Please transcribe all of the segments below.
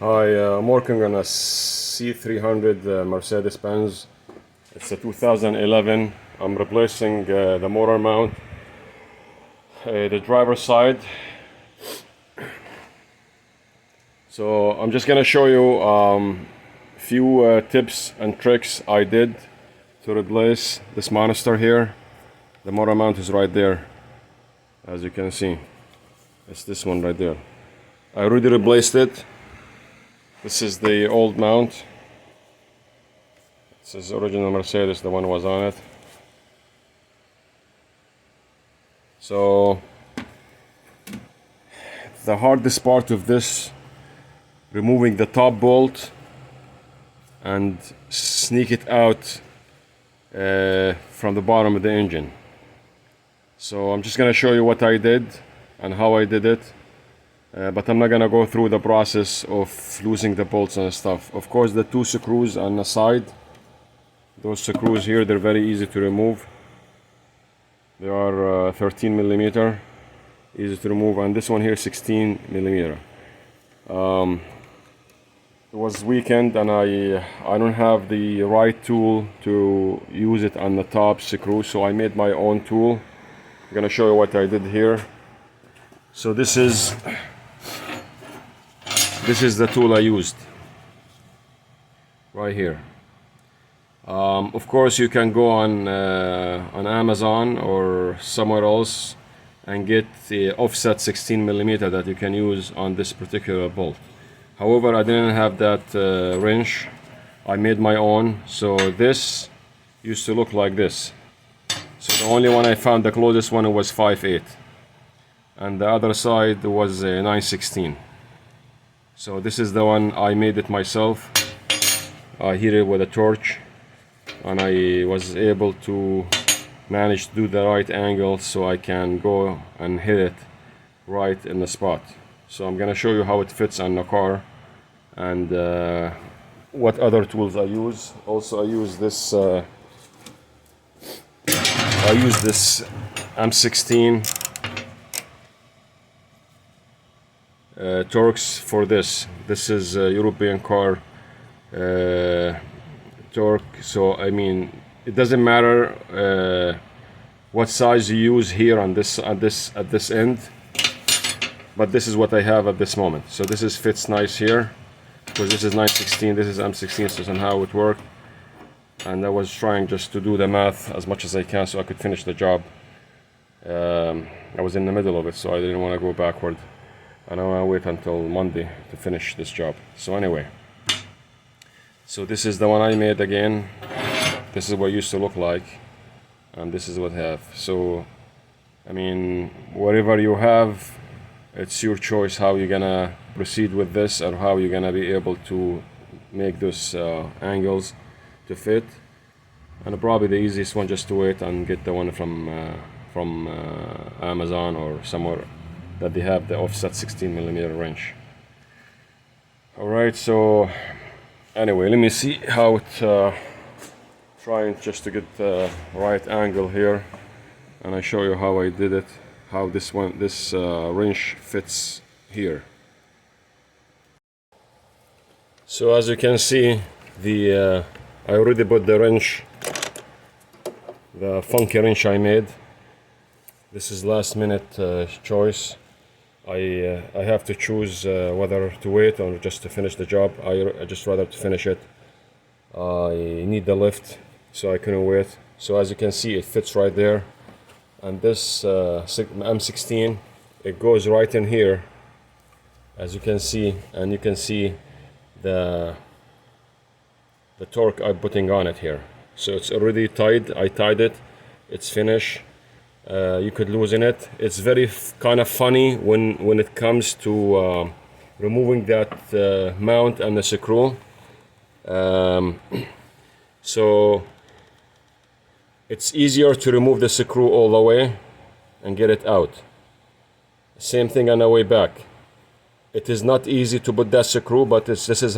Hi, I'm working on a C300 Mercedes Benz. It's a 2011. I'm replacing the motor mount, the driver's side. So I'm just gonna show you a few tips and tricks I did to replace this monster here. The motor mount is right there, as you can see. It's this one right there. I already replaced it. This is the old mount. This is original Mercedes, the one was on it. So the hardest part of this, removing the top bolt and sneak it out from the bottom of the engine. So I'm just gonna show you what I did and how I did it. But I'm not gonna go through the process of losing the bolts and stuff. Of course, the two screws on the side, those screws here, they're very easy to remove. They are 13 millimeter, easy to remove, and this one here 16 millimeter. It was weekend and I don't have the right tool to use it on the top screw, so I made my own tool. I'm gonna show you what I did here. So this is the tool I used right here. Of course, you can go on Amazon or somewhere else and get the offset 16 millimeter that you can use on this particular bolt. However, I didn't have that wrench. I made my own. So this used to look like this. So the only one I found, the closest one, was 5/8, and the other side was 9/16. So this is the one, I made it myself. I hit it with a torch and I was able to manage to do the right angle so I can go and hit it right in the spot. So I'm gonna show you how it fits on the car and what other tools I use. Also, I use this M16 torques for this. This is a European car torque, so I mean it doesn't matter what size you use here on this at this end, but this is what I have at this moment. So this is fits nice here because this is 9/16, this is M16, so somehow it worked. And I was trying just to do the math as much as I can so I could finish the job. I was in the middle of it, so I didn't want to go backward. And I want to wait until Monday to finish this job. So anyway, so this is the one I made again. This is what it used to look like, and this is what I have. So I mean, whatever you have, it's your choice how you're gonna proceed with this or how you're gonna be able to make those angles to fit. And probably the easiest one, just to wait and get the one from Amazon or somewhere that they have the offset 16 millimeter wrench. Alright, so anyway, let me see how it trying just to get the right angle here, and I show you how I did it, how this wrench fits here. So as you can see, I already put the wrench, the funky wrench I made. This is last minute choice. I have to choose whether to wait or just to finish the job. I just rather to finish it. I need the lift, so I couldn't wait. So as you can see, it fits right there. And this M16, it goes right in here, as you can see, and you can see the torque I'm putting on it here. So it's already tied. I tied it. It's finished. You could loosen it. It's very kind of funny when it comes to removing that mount and the screw. So it's easier to remove the screw all the way and get it out. Same thing on the way back. It is not easy to put that screw, but this is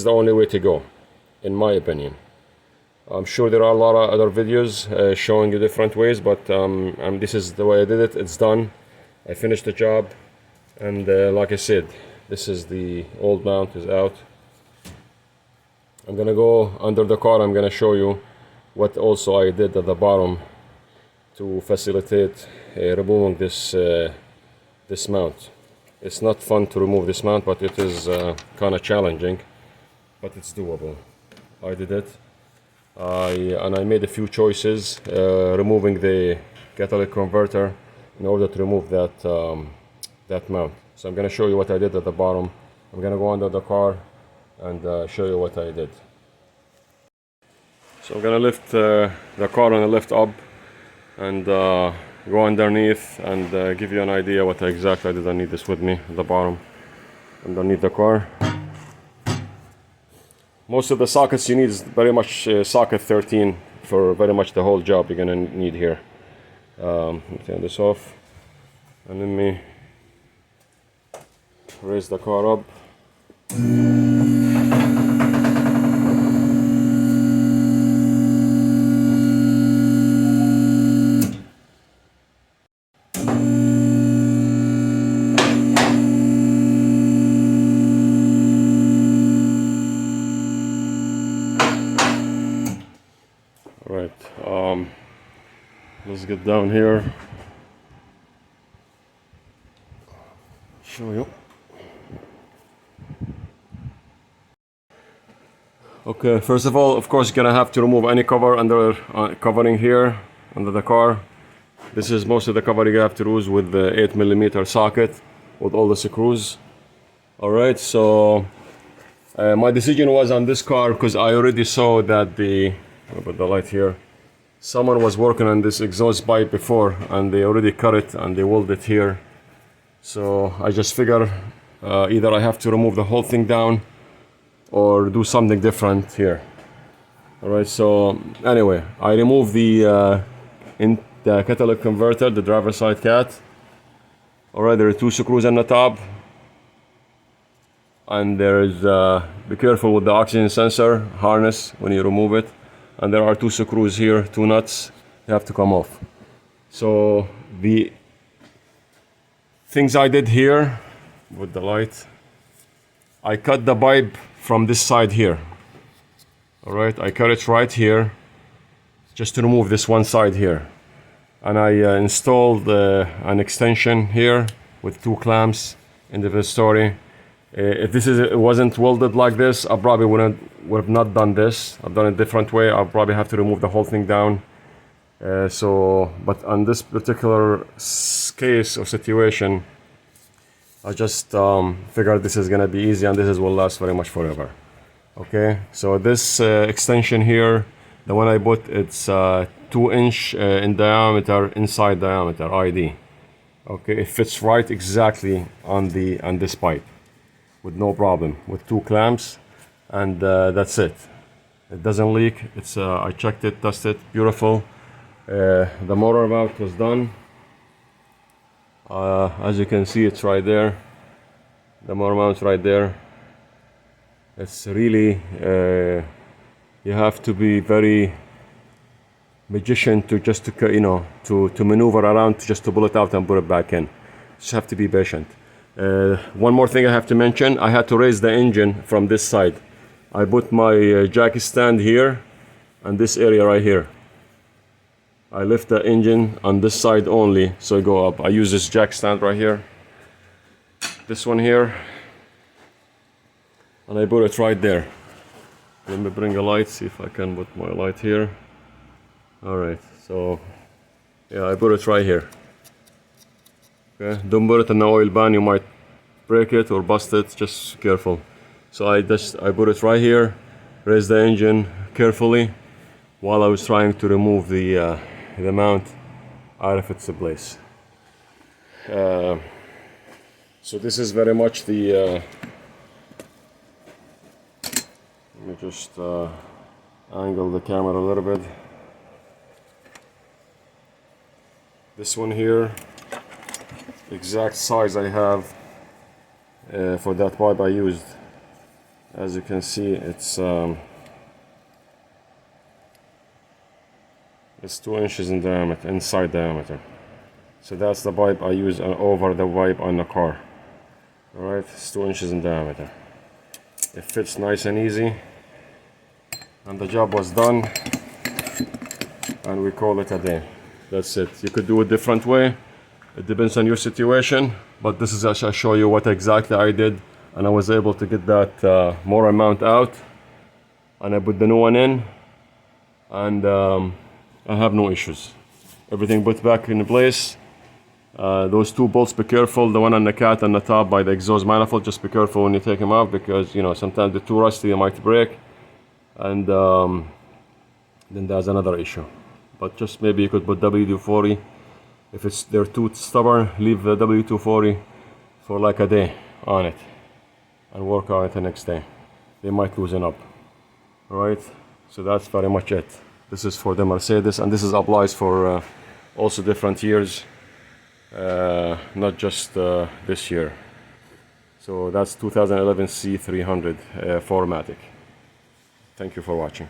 the only way to go, in my opinion. I'm sure there are a lot of other videos showing you different ways, but this is the way I did it. It's done. I finished the job, and like I said, This is the old mount is out. I'm gonna go under the car. I'm gonna show you what also I did at the bottom to facilitate removing this mount. It's not fun to remove this mount, but it is kind of challenging, but it's doable. I did it. I made a few choices, removing the catalytic converter in order to remove that mount. So I'm going to show you what I did at the bottom. I'm going to go under the car and show you what I did. So I'm going to lift the car on the lift up and go underneath and give you an idea what exactly I did. I need this with me at the bottom, underneath the car. Most of the sockets you need is very much socket 13 for very much the whole job you're gonna need here. Let me turn this off and let me raise the car up. Let's get down here. Show you. Okay, first of all, of course, you're gonna have to remove any cover under covering here under the car. This is most of the cover you have to use with the 8mm socket with all the screws. All right, so my decision was on this car because I already saw that I'll put the light here. Someone was working on this exhaust pipe before and they already cut it and they welded it here. So I just figure either I have to remove the whole thing down or do something different here. Alright, so anyway, I removed the catalytic converter, the driver's side cat. Alright, there are 2 screws on the top. And there's, be careful with the oxygen sensor harness when you remove it. And there are 2 screws here, 2 nuts, they have to come off. So the things I did here with the light, I cut the pipe from this side here. All right, I cut it right here, just to remove this one side here. And I installed an extension here with 2 clamps in the story. If it wasn't welded like this, I probably would have not done this. I've done it a different way. I'll probably have to remove the whole thing down. But on this particular case or situation, I just figured this is gonna be easy and this will last very much forever. Okay, so this extension here, the one I bought, it's 2-inch in diameter, inside diameter, ID. Okay, it fits right exactly on this pipe, with no problem, with 2 clamps, and that's it. It doesn't leak. It's I checked it, tested, beautiful. The motor mount was done. As you can see, it's right there. The motor mount right there. It's really you have to be very magician to to maneuver around just to pull it out and put it back in. Just have to be patient. One more thing I have to mention, I had to raise the engine from this side. I put my jack stand here and this area right here. I lift the engine on this side only, so I go up. I use this jack stand right here, this one here, and I put it right there. Let me bring a light, see if I can put my light here. Alright, so yeah, I put it right here. Okay, don't put it in the oil pan, you might break it or bust it, just careful. So I put it right here, raise the engine carefully while I was trying to remove the mount out of its place. So this is very much the let me just angle the camera a little bit. This one here, exact size I have for that pipe I used. As you can see, it's 2 inches in diameter, inside diameter. So that's the pipe I use over the pipe on the car. Alright, it's 2 inches in diameter. It fits nice and easy, and the job was done, and we call it a day. That's it. You could do it different way, it depends on your situation, but this is actually show you what exactly I did, and I was able to get that more amount out, and I put the new one in, and I have no issues. Everything put back in place. Those 2 bolts, be careful, the one on the cat on the top by the exhaust manifold, just be careful when you take them off, because you know sometimes they're too rusty, they might break, and then there's another issue. But just maybe you could put WD-40. If they're too stubborn, leave the WD-40 for like a day on it and work on it the next day. They might loosen up. Alright, so that's very much it. This is for the Mercedes, and this is applies for also different years, not just this year. So that's 2011 C300 4MATIC. Thank you for watching.